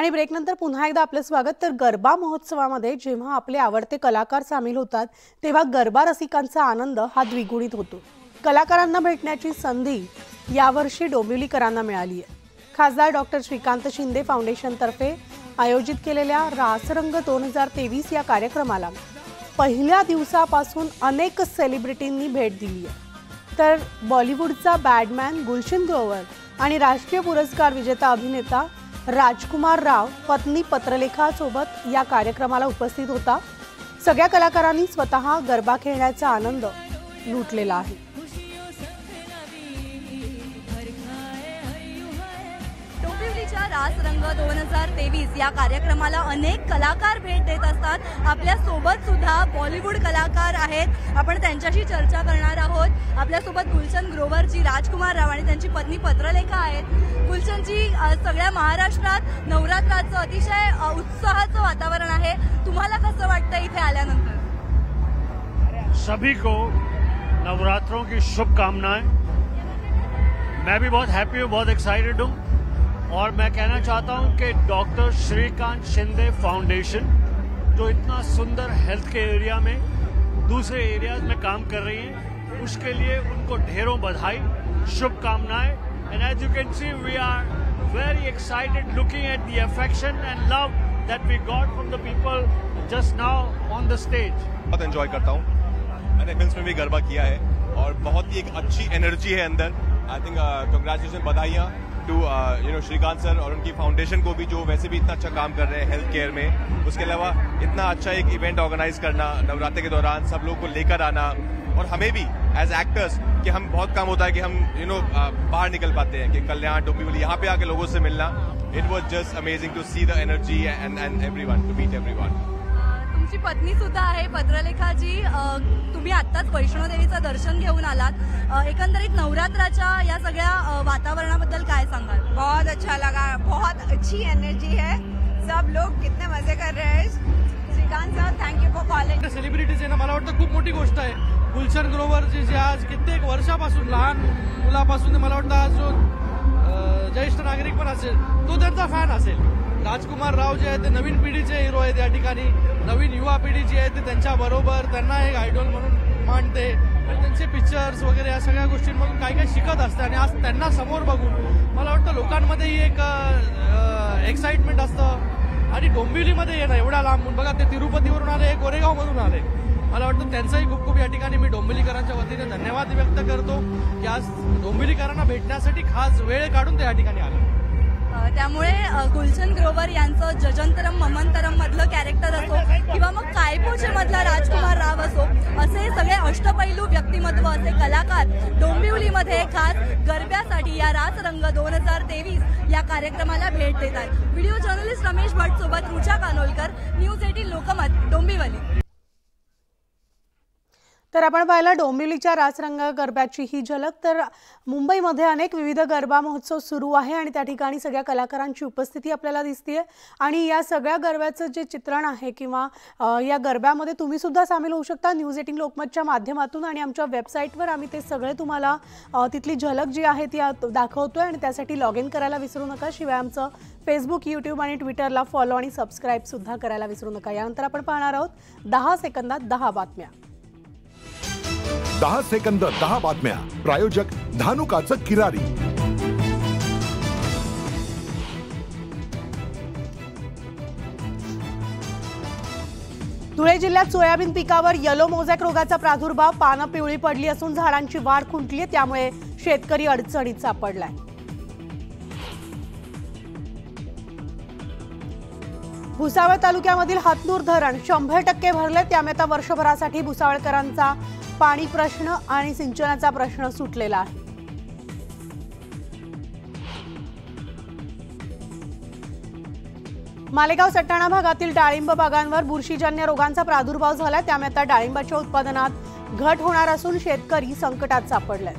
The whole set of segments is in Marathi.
आणि ब्रेकनंतर पुन्हा एकदा आपलं स्वागत। तर गरबा महोत्सवामध्ये जेव्हा आपले आवडते कलाकार सामील होतात तेव्हा गरबा रसिकांचा आनंद हा द्विगुणित होतो। कलाकारांना भेटण्याची संधी यावर्षी डोंबिवलीकरांना मिळाली आहे। खासदार डॉक्टर श्रीकांत शिंदे फाउंडेशन तर्फे आयोजित केलेल्या रासरंग 2023 या कार्यक्रमाला पहिल्या दिवसापासून अनेक सेलिब्रिटींनी भेट दिली आहे। तर बॉलिवूडचा बॅडमॅन गुलशन ग्रोवर आणि राष्ट्रीय पुरस्कार विजेता अभिनेता राजकुमार राव पत्नी पत्रलेखा सोबत या कार्यक्रमाला उपस्थित होता। सगळ्या कलाकारांनी स्वतः गरबा खेळण्याचा आनंद लुटलेला आहे। डोंबिवलीच्या रासरंग 2023 या कार्यक्रमाला अनेक कलाकार भेट देत असतात। आपल्या सोबत सुद्धा बॉलिवूड कलाकार आहेत, आपण त्यांच्याशी चर्चा करणार आहोत। आपल्या सोबत गुलशन ग्रोवरजी, राजकुमार राव आणि त्यांची पत्नी पत्रलेखा आहेत। गुलशनजी, सगळ्या महाराष्ट्रात नवरात्राचं अतिशय उत्साहाचं वातावरण आहे, तुम्हाला कसं वाटतं इथे आल्यानंतर? सभी को नवरात्रों की शुभकामनाएं। मैं भी बहुत हैप्पी हूँ, बहुत एक्साइटेड हूँ और मैं कहना चाहता हूं कि डॉक्टर श्रीकांत शिंदे फाउंडेशन जो इतना सुंदर हेल्थ के एरिया में दूसरे एरियाज में काम कर रही है, उसके लिए उनको ढेरों बधाई, शुभकामनाएं। And as you can see we are very excited looking at the affection and love that we got from the people just now on the stage. बहुत एंजॉय करता हूँ, मैंने फिल्म्स में भी गरबा किया है और बहुत ही एक अच्छी एनर्जी है अंदर। आई थिंक कंग्रेचुलेशन, बधाइयाँ टू श्रीकांत सर और उनकी फाउंडेशन को भी, जो वैसे भी इतना अच्छा काम कर रहे हैं हेल्थ केयर में। उसके अलावा इतना अच्छा एक इवेंट ऑर्गेनाइज करना नवरात्रि के दौरान, सब लोग को लेकर आना, और हमें भी एज एक्टर्स कि हम बहुत कम होता है कि हम बाहर निकल पाते हैं कि कल्याण डोंबिवली यहाँ पे आके लोगों से मिलना। It was just amazing to see the energy and everyone, to meet everyone. तुमची पत्नी सुद्धा आहे पत्रलेखाजी, तुम्ही आत्ताच वैष्णोदेवीचं दर्शन घेऊन आलात। एकंदरीत नवरात्राच्या या सगळ्या वातावरणाबद्दल काय सांगाल? बहुत अच्छा लगा, बहुत अच्छी एनर्जी है, सब लोग कितने मजे कर रहे हैं। Shrikant sir, thank you for calling. Celebrities आहे ना, मला वाटतं खूप मोठी गोष्ट आहे। गुलशन ग्रोवर जे आज कित्येक वर्षापासून, लहान मुलापासून मला वाटतं आज जो ज्येष्ठ नागरिक पण असेल तो त्यांचा फॅन असेल। राजकुमार राव जे आहेत ते नवीन पिढीचे हिरो आहेत, या ठिकाणी नवीन युवा पिढी जी आहे ते त्यांच्या बरोबर त्यांना एक आयडॉल म्हणून मानते आणि त्यांचे पिक्चर्स वगैरे या सगळ्या गोष्टींमधून काय काय शिकत असते। आणि आज त्यांना समोर बघून मला वाटतं लोकांमध्येही एक एक्साइटमेंट असतं। आणि डोंबिवलीमध्ये येणं एवढ्या लांबून, बघा ते तिरुपतीवरून आले, गोरेगावमधून आले, मला वाटतं त्यांचाही खूप खूप या ठिकाणी मी डोंबिवलीकरांच्या वतीने धन्यवाद व्यक्त करतो की आज डोंबिवलीकरांना भेटण्यासाठी खास वेळ काढून ते या ठिकाणी आले। त्यामुळे गुलशन ग्रोवर यांचं जजंतरम ममंतरम मधलं कॅरेक्टर असो किंवा मग कायपोचे मधला राजकुमार राव असो, असे सगळे अष्टपैलू व्यक्तिमत्व, असे कलाकार डोंबिवलीमध्ये खास गरब्यासाठी या रासरंग 2023 या कार्यक्रमाला भेट देतात। व्हिडिओ जर्नलिस्ट रमेश भट सोबत रुचा कानोलकर, न्यूज 18 लोकमत, डोंबिवली। तर आपण पाहिलं डोंबिवलीच्या रासरंग गरब्याची ही झलक। तर मुंबईमध्ये अनेक विविध गरबा महोत्सव सुरू आहे आणि त्या ठिकाणी सगळ्या कलाकारांची उपस्थिती आपल्याला दिसतेय। आणि या सगळ्या गरब्याचं जे चित्रण आहे किंवा या गरब्यामध्ये तुम्ही सुद्धा सामील होऊ शकता न्यूज 18 लोकमतच्या माध्यमातून। आणि आमच्या वेबसाईटवर आम्ही ते सगळे तुम्हाला तिथली झलक जी आहे ती दाखवतोय आणि त्यासाठी लॉग इन करायला विसरू नका। शिवाय आमचं फेसबुक, यूट्यूब आणि ट्विटरला फॉलो आणि सबस्क्राईब सुद्धा करायला विसरू नका। यानंतर आपण पाहणार आहोत 10 सेकंदात 10 बातम्या। 10 सेकंद 10 बातम्या, प्रायोजक धानुकाचं किरारी। धुळे जिल्ह्यात सोयाबीन पिकावर येलो मोझॅक रोगाचा प्रादुर्भाव, पानं पिवळी पडली असून झाडांची वाढ खुंटली आहे, त्यामुळे शेतकरी अडचणीत सापडलाय। भुसावळ तालुक्यामधील हातनूर धरण 100% भरले, त्यामुळे आता वर्षभरासाठी भुसावळकरांचा पाणी प्रश्न आणि सिंचनाचा प्रश्न सुटलेला आहे। मालेगाव सटाणा भागातील डाळिंब बागांवर बुरशीजन्य रोगांचा प्रादुर्भाव झाला, त्यामुळे आता डाळिंबाच्या उत्पादनात घट होणार असून शेतकरी संकटात सापडलाय।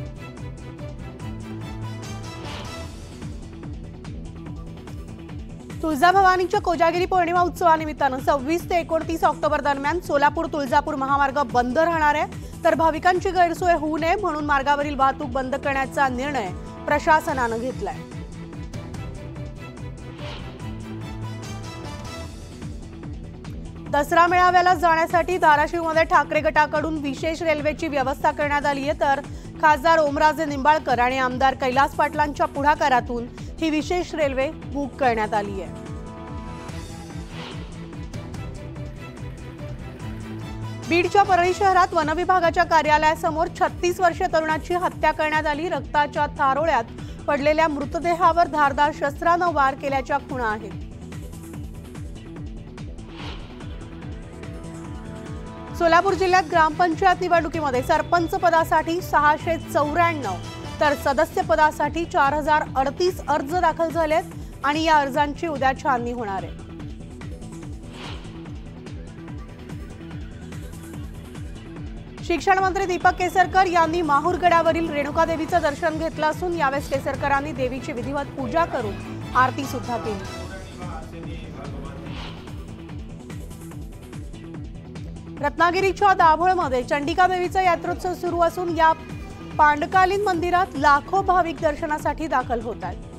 तुळजाभवानीच्या कोजागिरी पौर्णिमा उत्सवानिमित्तानं 26 ते 29 ऑक्टोबर दरम्यान सोलापूर तुळजापूर महामार्ग बंद राहणार आहे। तर भाविकांची गैरसोय होऊ नये म्हणून मार्गावरील वाहतूक बंद करण्याचा निर्णय प्रशासनानं घेतलाय। दसरा मेळाव्याला जाण्यासाठी धाराशिवमध्ये ठाकरे गटाकडून विशेष रेल्वेची व्यवस्था करण्यात आली आहे, तर खासदार ओमराजे निंबाळकर आणि आमदार कैलास पाटलांच्या पुढाकारातून ही विशेष रेल्वे बुक करण्यात आली आहे। बीडच्या परळी शहरात वनविभागाच्या कार्यालयासमोर 36 वर्षीय तरुणाची हत्या करण्यात आली। रक्ताच्या थारोळ्यात पडलेल्या मृतदेहावर धारदार शस्त्रानं वार केल्याच्या खुणा आहेत। सोलापूर जिल्ह्यात ग्रामपंचायत निवडणुकीमध्ये सरपंच पदासाठी 694 तर सदस्य पदासाठी 4038 अर्ज दाखल झालेत आणि या अर्जांची उद्या छाननी होणार आहे। शिक्षण मंत्री दीपक केसरकर यांनी माहूर गडावरील रेणुकादेवीचं दर्शन घेतलं असून यावेळी केसरकरांनी देवीची विधिवत पूजा करून आरती सुद्धा केली। रत्नागिरीच्या दाभोळमध्ये चंडिका देवीचा यात्रोत्सव सुरू असून या पांडकालीन मंदिरात लाखो भाविक दर्शनासाठी दाखल होत आहेत।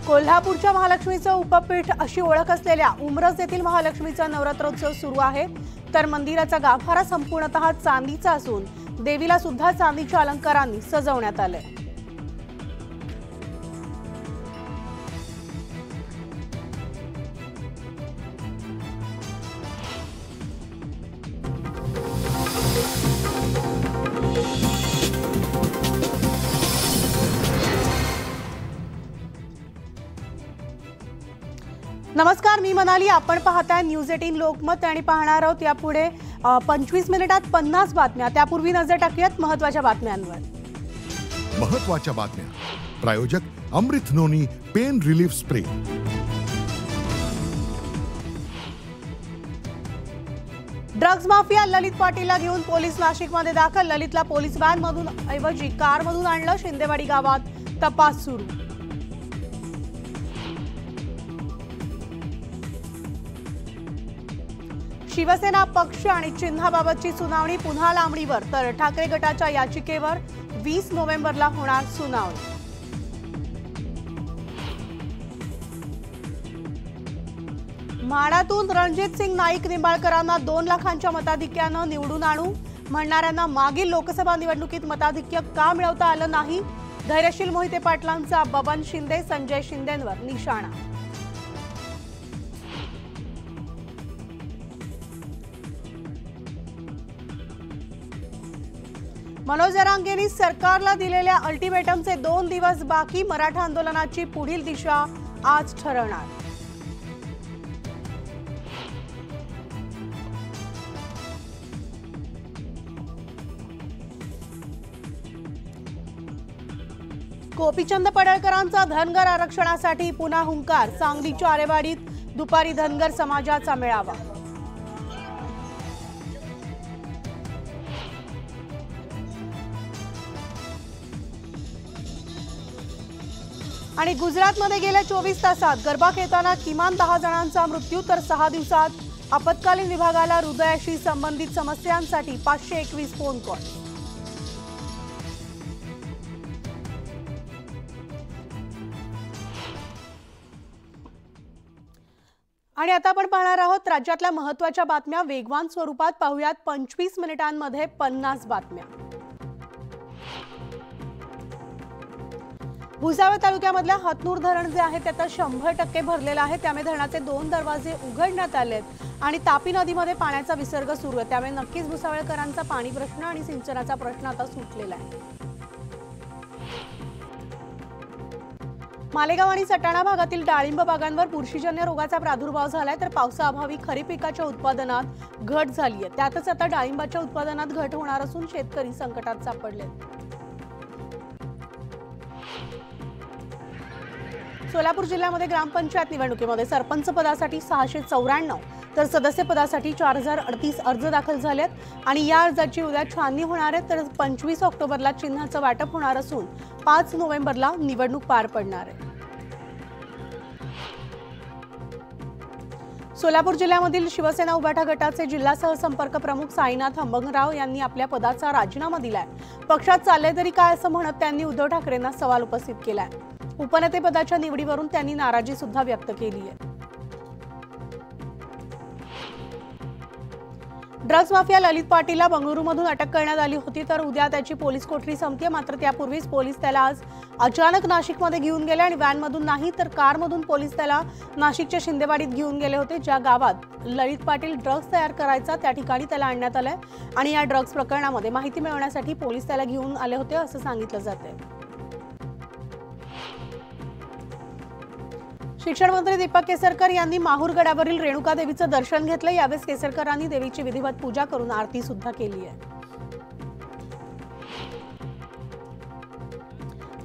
कोल्हापूरच्या महालक्ष्मीचं उपपीठ अशी ओळख असलेल्या उमरस येथील महालक्ष्मीचा नवरात्रोत्सव सुरू आहे, तर मंदिराचा गाभारा संपूर्णतः चांदीचा असून देवीला सुद्धा चांदीच्या अलंकारांनी सजवण्यात आलंय। नमस्कार, मी मनाली। आपण पाहताय न्यूज 18 लोकमत आणि पाहणार आहोत यापुढे 25 मिनिटात 50 बातम्या। त्यापूर्वी नजर टाकूयात महत्त्वाच्या बातम्यांवर। महत्त्वाच्या बातम्या। प्रायोजक Amrut Noni pain relief spray. Drugs mafia Lalit पाटीलला घेऊन पोलीस नाशिकमध्ये दाखल। ललितला पोलीस व्हॅनमधून ऐवजी कारमधून आणलं। शिंदेवाडी गावात तपास सुरू। शिवसेना पक्ष आणि चिन्हाबाबतची सुनावणी पुन्हा लांबणीवर, तर ठाकरे गटाच्या याचिकेवर 20 नोव्हेंबरला होणार सुनावणी। म्हाडातून रणजित सिंग नाईक निंबाळकरांना 2 लाखांच्या मताधिक्यानं निवडून आणू म्हणणाऱ्यांना मागील लोकसभा निवडणुकीत मताधिक्य का मिळवता आलं नाही? धैर्यशील मोहिते पाटलांचा बबन शिंदे संजय शिंदेंवर निशाणा। मनोज जरांगेंनी सरकारला दिलेल्या अल्टिमेटमचे 2 दिवस बाकी। मराठा आंदोलनाची पुढील दिशा आज ठरवणार। गोपीचंद पडळकरांचा धनगर आरक्षणासाठी पुन्हा हुंकार। सांगलीच्या आरेवाडीत दुपारी धनगर समाजाचा मेळावा। आणि गुजरातमध्ये गेल्या 24 तासात गरबा खेळताना किमान 10 जणांचा मृत्यू, तर 6 दिवसात आपत्कालीन विभागाला हृदयाशी संबंधित समस्यांसाठी 521 फोन कॉल। आणि आता आपण पाहणार आहोत राज्यातल्या महत्त्वाच्या बातम्या वेगवान स्वरूपात। पाहूयात 25 मिनिटांमध्ये 50 बातम्या। भुसावळ तालुक्यामधल्या हतनूर धरण जे आहे ते आता 100% भरलेलं आहे। त्यामुळे धरणाचे 2 दरवाजे उघडण्यात आलेत आणि तापी नदीमध्ये पाण्याचा विसर्ग सुरू आहे। त्यामुळे नक्कीच भुसावळकरांचा पाणी प्रश्न आणि सिंचनाचा प्रश्न आता सुटलेला आहे। मालेगाव आणि सटाणा भागातील डाळिंब बागांवर बुरशीजन्य रोगाचा प्रादुर्भाव झालाय, तर पावसाअभावी खरीप पिकाच्या उत्पादनात घट झाली आहे। त्यातच आता डाळिंबाच्या उत्पादनात घट होणार असून शेतकरी संकटात सापडले। सोलापूर जिल्ह्यामध्ये ग्रामपंचायत निवडणुकीमध्ये सरपंच पदासाठी 694 तर सदस्य पदासाठी 4038 अर्ज दाखल झालेत आणि या अर्जाची उद्या छाननी होणार आहे। तर 25 ऑक्टोबरला चिन्हाचं वाटप होणार असून 5 नोव्हेंबरला निवडणूक पार पडणार आहे। सोलापूर जिल्ह्यामधील शिवसेना उभाटा गटाचे जिल्हा सहसंपर्क प्रमुख साईनाथ हंबंगराव यांनी आपल्या पदाचा राजीनामा दिलाय। पक्षात चालले तरी काय असं म्हणत त्यांनी उद्धव ठाकरेंना सवाल उपस्थित केलाय। उपनेतेपदाच्या निवडीवरून त्यांनी नाराजी सुद्धा व्यक्त केली आहे. ड्रग्ज माफिया ललित पाटीलला बंगळुरूमधून अटक करण्यात आली होती, तर उद्या त्याची पोलीस कोठडी संपते. मात्र त्यापूर्वीच पोलीस त्याला आज अचानक नाशिकमध्ये घेऊन गेले आणि व्हॅनमधून नाही तर कारमधून पोलीस त्याला नाशिकच्या शिंदेवाडीत घेऊन गेले होते. ज्या गावात ललित पाटील ड्रग्ज तयार करायचा त्या ठिकाणी त्याला आणण्यात आलंय आणि या ड्रग्ज प्रकरणामध्ये माहिती मिळवण्यासाठी पोलीस त्याला घेऊन आले होते असं सांगितलं जातंय. शिक्षण मंत्री दीपक केसरकर यांनी माहूर गडावरील रेणुका देवीचं दर्शन घेतलं. यावेळी केसरकरांनी देवीची विधिवत पूजा करून आरती सुद्धा केली आहे.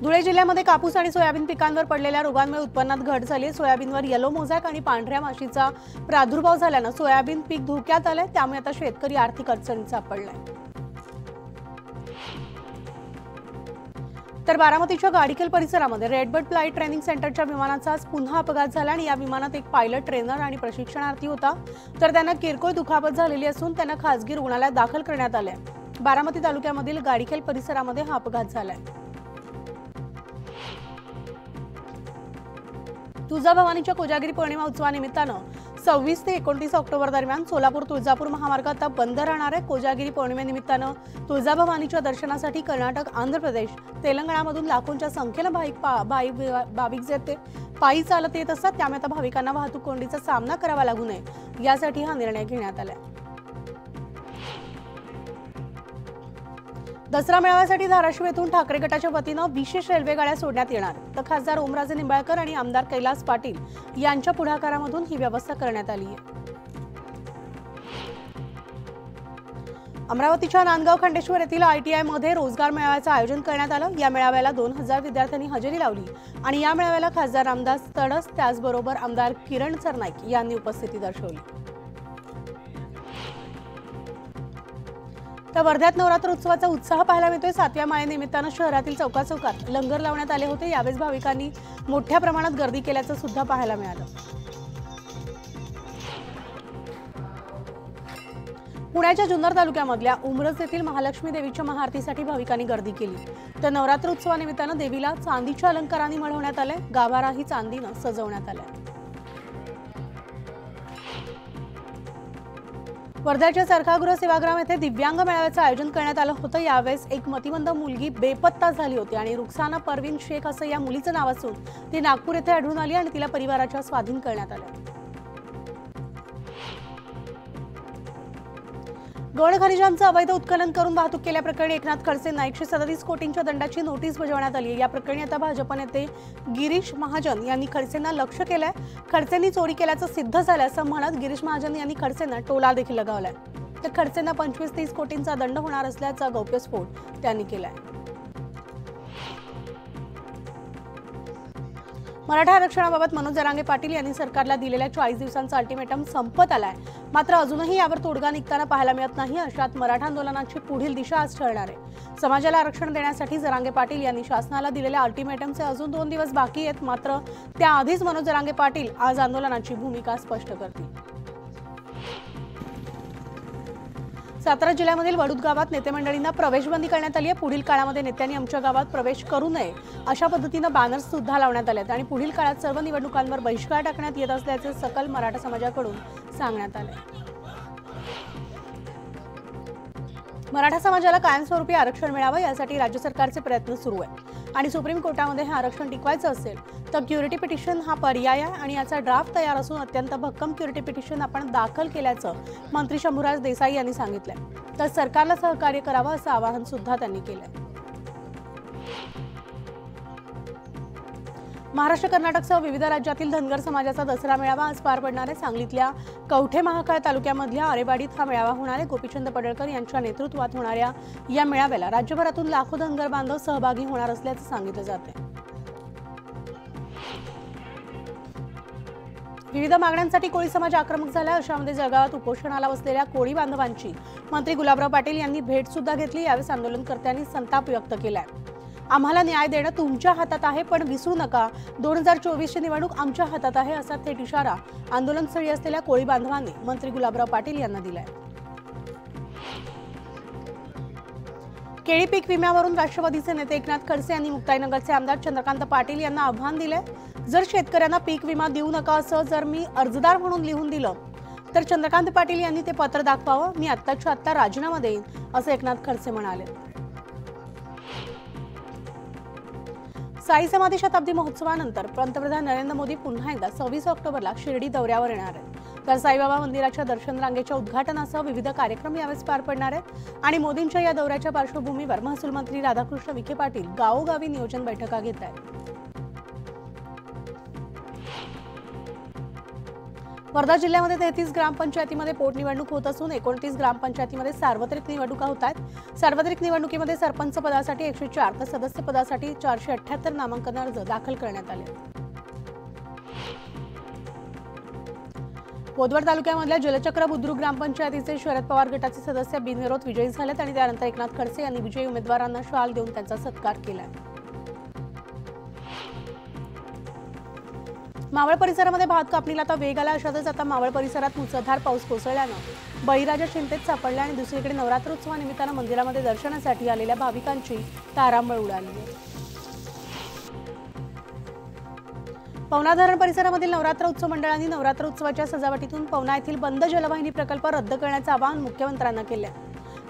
धुळे जिल्ह्यामध्ये कापूस आणि सोयाबीन पिकांवर पडलेल्या रोगांमुळे उत्पन्नात घट झाली. सोयाबीनवर येलो मोझॅक आणि पांढऱ्या माशीचा प्रादुर्भाव झाल्यानं सोयाबीन पीक धोक्यात आलंय. त्यामुळे आता शेतकरी आर्थिक अडचणीत सापडलाय. तर बारामतीच्या गाडीखेल परिसरामध्ये रेडबर्ड फ्लाईट ट्रेनिंग सेंटरच्या विमानाचा आज पुन्हा अपघात झाला आणि या विमानात एक पायलट, ट्रेनर आणि प्रशिक्षणार्थी होता. तर त्यांना किरकोळ दुखापत झालेली असून त्यांना खासगी रुग्णालयात दाखल करण्यात आले. बारामती तालुक्यामधील गाडीखेल परिसरामध्ये हा अपघात झालाय. तुळजाभवानीच्या कोजागिरी पौर्णिमा उत्सवानिमित्तानं 26 ते 29 ऑक्टोबर दरम्यान सोलापूर तुळजापूर महामार्ग आता बंद राहणार आहे. कोजागिरी पौर्णिमेनिमित्तानं तुळजाभवानीच्या दर्शनासाठी कर्नाटक, आंध्र प्रदेश, तेलंगणामधून लाखोंच्या संख्येनं भाविक जे पायी चालत येत असतात. त्यामुळे आता भाविकांना वाहतूक कोंडीचा सामना करावा लागू नये यासाठी हा निर्णय घेण्यात आलाय. दसरा मेळाव्यासाठी धाराशिव येथून ठाकरे गटाच्या वतीनं विशेष रेल्वे गाड्या सोडण्यात येणार. तर खासदार ओमराजे निंबाळकर आणि आमदार कैलास पाटील यांच्या पुढाकारामधून ही व्यवस्था करण्यात आली आहे. अमरावतीच्या नांदगाव खंडेश्वर येथील ITI मध्ये रोजगार मेळाव्याचं आयोजन करण्यात आलं. या मेळाव्याला 2000 विद्यार्थ्यांनी हजेरी लावली आणि या मेळाव्याला खासदार रामदास तडस त्याचबरोबर आमदार किरण सरनाईक यांनी उपस्थिती दर्शवली. तर वर्ध्यात नवरात्र उत्सवाचा उत्साह पाहायला मिळतोय. 7व्या माळेनिमित्तानं शहरातील चौकाचौकात लंगर लावण्यात आले होते. यावेळी भाविकांनी मोठ्या प्रमाणात गर्दी केल्याचं सुद्धा पाहायला मिळालं. पुण्याच्या जुन्नर तालुक्यामधल्या उमरज येथील महालक्ष्मी देवीच्या महाआरतीसाठी भाविकांनी गर्दी केली. तर नवरात्र उत्सवानिमित्तानं देवीला चांदीच्या अलंकारांनी मढवण्यात आले. गाभाराही चांदीनं सजवण्यात आलाय. वर्ध्याच्या चरखागृह सेवाग्राम येथे दिव्यांग मेळाव्याचं आयोजन करण्यात आलं होतं. यावेळेस एक मतिमंद मुलगी बेपत्ता झाली होती आणि रुखसाना परवीन शेख असं या मुलीचं नाव असून ती नागपूर येथे आढळून आली आणि तिला परिवाराच्या स्वाधीन करण्यात आलं. गौण खनिजांचं अवैध उत्खनन करून वाहतूक केल्याप्रकरणी एकनाथ खडसेंना 137 कोटींच्या दंडाची नोटीस बजावण्यात आली. या प्रकरणी आता भाजप नेते गिरीश महाजन यांनी खडसेंना लक्ष्य केलंय. खडसेंनी चोरी केल्याचं सिद्ध झालं असं म्हणत गिरीश महाजन यांनी खडसेंना टोला देखील लगावलाय. तर खडसेंना 25-30 कोटींचा दंड होणार असल्याचा गौप्यस्फोट त्यांनी केलाय. मराठा आरक्षणाबाबत मनोज जरांगे पाटील यांनी सरकारला दिलेल्या 40 दिवसांचा अल्टिमेटम संपत आलाय. मात्र अजूनही यावर तोडगा निघताना पाहायला मिळत नाही. अशात मराठा आंदोलनाची पुढील दिशा आज ठरणार आहे. समाजाला आरक्षण देण्यासाठी जरांगे पाटील यांनी शासनाला दिलेल्या अल्टिमेटमचे अजून 2 दिवस बाकी आहेत. मात्र त्याआधीच मनोज जरांगे पाटील आज आंदोलनाची भूमिका स्पष्ट करतील. सातारा जिल्ह्यामधील वडूद गावात नेतेमंडळींना प्रवेशबंदी करण्यात आली आहे. पुढील काळामध्ये नेत्यांनी आमच्या गावात प्रवेश करू नये अशा पद्धतीनं बॅनर्स सुद्धा लावण्यात आले आहेत आणि पुढील काळात सर्व निवडणुकांवर बहिष्कार टाकण्यात येत असल्याचे सकल मराठा समाजाकडून सांगण्यात आले. मराठा समाजाला कायमस्वरूपी आरक्षण मिळावं यासाठी राज्य सरकारचे प्रयत्न सुरू आहेत आणि सुप्रीम कोर्टामध्ये हे आरक्षण टिकवायचं असेल तर क्युरिटी पिटिशन हा पर्याय आहे आणि याचा ड्राफ्ट तयार असून अत्यंत भक्कम क्युरिटी पिटिशन आपण दाखल केल्याचं मंत्री शंभूराज देसाई यांनी सांगितलंय. तर सरकारला सहकार्य करावं असं आवाहन सुद्धा त्यांनी केलंय. महाराष्ट्र, कर्नाटकसह विविध राज्यातील धनगर समाजाचा दसरा मेळावा आज पार पडणार आहे. सांगलीतल्या कवठे महाकाळ तालुक्यामधल्या आरेवाडीत हा मेळावा होणार आहे. गोपीचंद पडळकर यांच्या नेतृत्वात होणाऱ्या या मेळाव्याला राज्यभरातून लाखो धनगर बांधव सहभागी होणार असल्याचं सांगितलं जाते. विविध मागण्यांसाठी कोळी समाज आक्रमक झाला. अशामध्ये जळगावात उपोषणाला बसलेल्या कोळी बांधवांची मंत्री गुलाबराव पाटील यांनी भेट सुद्धा घेतली. यावेळी आंदोलनकर्त्यांनी संताप व्यक्त केलाय. आम्हाला न्याय देणं तुमच्या हातात आहे, पण विसरू नका 2024ची निवडणूक आमच्या हातात आहे असा थेट इशारा आंदोलनस्थळी असलेल्या कोळी बांधवांनी मंत्री गुलाबराव पाटील यांना दिलाय. केळी पीक विम्यावरून राष्ट्रवादीचे नेते एकनाथ खडसे यांनी मुक्ताईनगरचे आमदार चंद्रकांत पाटील यांना आव्हान दिले. जर शेतकऱ्यांना पीक विमा देऊ नका असं जर मी अर्जदार म्हणून लिहून दिलं तर चंद्रकांत पाटील यांनी ते पत्र दाखवावं. मी आत्ताच्या आत्ता राजीनामा देईन असं एकनाथ खडसे म्हणाले. साई समाधी शताब्दी महोत्सवानंतर पंतप्रधान नरेंद्र मोदी पुन्हा एकदा 26 ऑक्टोबरला शिर्डी दौऱ्यावर येणार आहेत. तर साईबाबा मंदिराच्या दर्शन रांगेच्या उद्घाटनासह विविध कार्यक्रम यावेळी पार पडणार आहेत आणि मोदींच्या या दौऱ्याच्या पार्श्वभूमीवर महसूल मंत्री राधाकृष्ण विखे पाटील गावोगावी नियोजन बैठका घेत आहेत. वर्धा जिल्ह्यामध्ये 33 ग्रामपंचायतीमध्ये पोटनिवडणूक होत असून 29 ग्रामपंचायतीमध्ये सार्वत्रिक निवडणुका होत आहेत. सार्वत्रिक निवडणुकीमध्ये सरपंच पदासाठी 104 तर सदस्य पदासाठी 478 नामांकन अर्ज दाखल करण्यात आले. बोदवड तालुक्यामधल्या जलचक्र बुद्रुक ग्रामपंचायतीचे शरद पवार गटाचे सदस्य बिनविरोध विजयी झालेत आणि त्यानंतर एकनाथ खडसे यांनी विजयी उमेदवारांना शाल देऊन त्यांचा सत्कार केला. मावळ परिसरामध्ये भात कापणीला आता वेग आला. अशातच आता मावळ परिसरात मुसळधार पाऊस कोसळल्यानं बळीराजा चिंतेत सापडला आणि दुसरीकडे नवरात्रोत्सवानिमित्तानं मंदिरामध्ये दर्शनासाठी आलेल्या भाविकांची तारांबळ उडाली आहे. पवना धरण परिसरामधील नवरात्र उत्सव मंडळांनी नवरात्र उत्सवाच्या सजावटीतून पवना येथील बंद जलवाहिनी प्रकल्प रद्द करण्याचं आवाहन मुख्यमंत्र्यांना केले.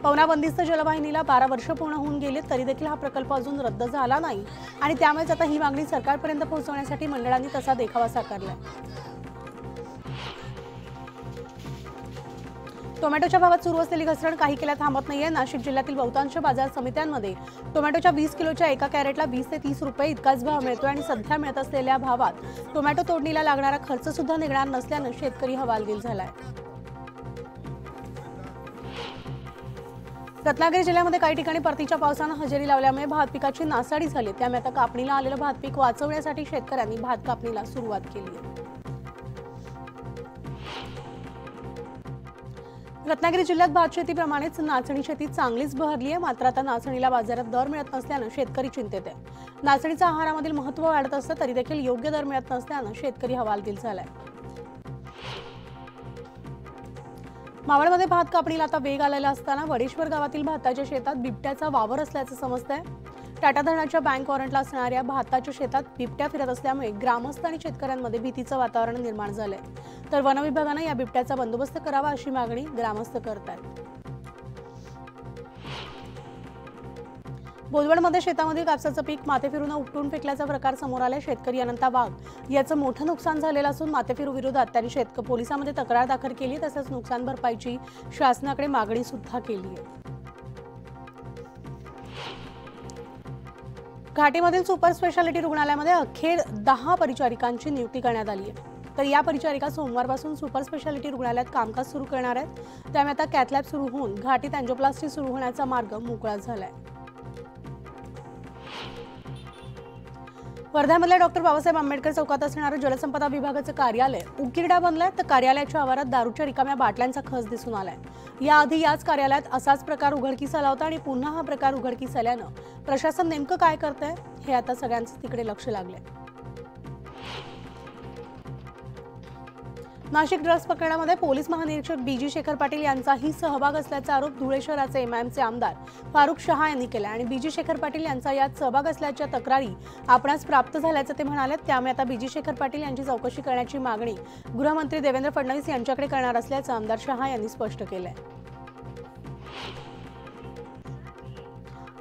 पवना बंदिस्त जलवाहिनीला 12 वर्ष पूर्ण होऊन गेले तरी देखील हा प्रकल्प अजून रद्द झाला नाही आणि त्यामुळेच आता ही मागणी सरकारपर्यंत पोहोचवण्यासाठी मंडळांनी तसा देखावा साकारलाय. टोमॅटोच्या भावात सुरू असलेली घसरण काही केल्या थांबत नाहीये. नाशिक जिल्ह्यातील बहुतांश बाजार समित्यांमध्ये टोमॅटोच्या 20 किलोच्या एका कॅरेटला 20 ते 30 रुपये इतकाच भाव मिळतोय आणि सध्या मिळत असलेल्या भावात टोमॅटो तोडणीला लागणारा खर्च सुद्धा निघणार नसल्यानं शेतकरी हवालदिल झालाय. रत्नागिरी जिल्ह्यामध्ये काही ठिकाणी परतीच्या पावसानं हजेरी लावल्यामुळे भात पिकाची नासाडी झाली. त्यामुळे आता कापणीला आलेलं भात पीक वाचवण्यासाठी शेतकऱ्यांनी भात कापणीला सुरुवात केली आहे. रत्नागिरी जिल्ह्यात भात शेतीप्रमाणेच नाचणी शेती चांगलीच बहरली आहे. मात्र आता नाचणीला बाजारात दर मिळत नसल्यानं शेतकरी चिंतेत आहे. नाचणीचा आहारामधील महत्त्व वाढत असलं तरी देखील योग्य दर मिळत नसल्यानं शेतकरी हवालदिल झालाय. मावळमध्ये भात कापणीला आता वेग आलेला असताना वडेश्वर गावातील भाताच्या शेतात बिबट्याचा वावर असल्याचं समजतंय. टाटा धरणाच्या बँक वॉरंटला असणाऱ्या भाताच्या शेतात बिबट्या फिरत असल्यामुळे ग्रामस्थ आणि शेतकऱ्यांमध्ये भीतीचं वातावरण निर्माण झालंय. तर वन विभागानं या बिबट्याचा बंदोबस्त करावा अशी मागणी ग्रामस्थ करतात. बोदवडमध्ये शेतामधील कापसाचं पीक माथे फिरून उपटून फेकल्याचा प्रकार समोर आलाय. शेतकरी अनंता वाघ याचं मोठं नुकसान झालेलं असून माथेफिरू विरोधात त्यांनी पोलिसांमध्ये तक्रार दाखल केली. तसंच नुकसान भरपाईची शासनाकडे मागणी सुद्धा केली आहे. घाटीमधील सुपर स्पेशालिटी रुग्णालयामध्ये अखेर 10 परिचारिकांची नियुक्ती करण्यात आली आहे. तर या परिचारिका सोमवारपासून सुपर स्पेशालिटी रुग्णालयात कामकाज सुरू करणार आहेत. त्यामुळे आता कॅथलॅब सुरू होऊन घाटीत अँजिओप्लास्टी सुरू होण्याचा मार्ग मोकळा झालाय. वर्ध्यामधल्या डॉक्टर बाबासाहेब आंबेडकर चौकात असणारं जलसंपदा विभागाचं कार्यालय उकिरडा बनलंय. तर कार्यालयाच्या आवारात दारूच्या रिकाम्या बाटल्यांचा खच दिसून आलाय. याआधी याच कार्यालयात असाच प्रकार उघडकीस आला होता आणि पुन्हा हा प्रकार उघडकीस आल्यानं प्रशासन नेमकं काय करतंय हे आता सगळ्यांचं तिकडे लक्ष लागलंय. नाशिक ड्रग्ज प्रकरणामध्ये पोलीस महानिरीक्षक बीजी शेखर पाटील यांचाही सहभाग असल्याचा आरोप धुळे शहराचे एमआयएमचे आमदार फारुख शहा यांनी केला आणि बीजी शेखर पाटील यांचा यात सहभाग असल्याच्या तक्रारी आपणास प्राप्त झाल्याचं ते म्हणाले. त्यामुळे आता बीजी शेखर पाटील यांची चौकशी करण्याची मागणी गृहमंत्री देवेंद्र फडणवीस यांच्याकडे करणार असल्याचं आमदार शहा यांनी स्पष्ट केलंय.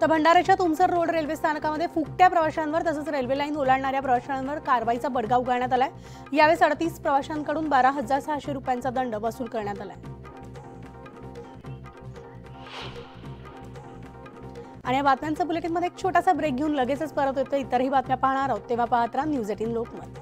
तर भंडाऱ्याच्या तुमसर रोड रेल्वे स्थानकामध्ये फुकट्या प्रवाशांवर तसंच रेल्वे लाईन ओलांडणाऱ्या प्रवाशांवर कारवाईचा बडगा उगारण्यात आलाय. यावेळी 38 प्रवाशांकडून 12,600 रुपयांचा दंड वसूल करण्यात आलाय. आणि या बातम्यांच्या बुलेटिनमध्ये एक छोटासा ब्रेक घेऊन लगेचच परत येतो. इतरही बातम्या पाहणार आहोत तेव्हा पाहत राहा न्यूज 18 लोकमत.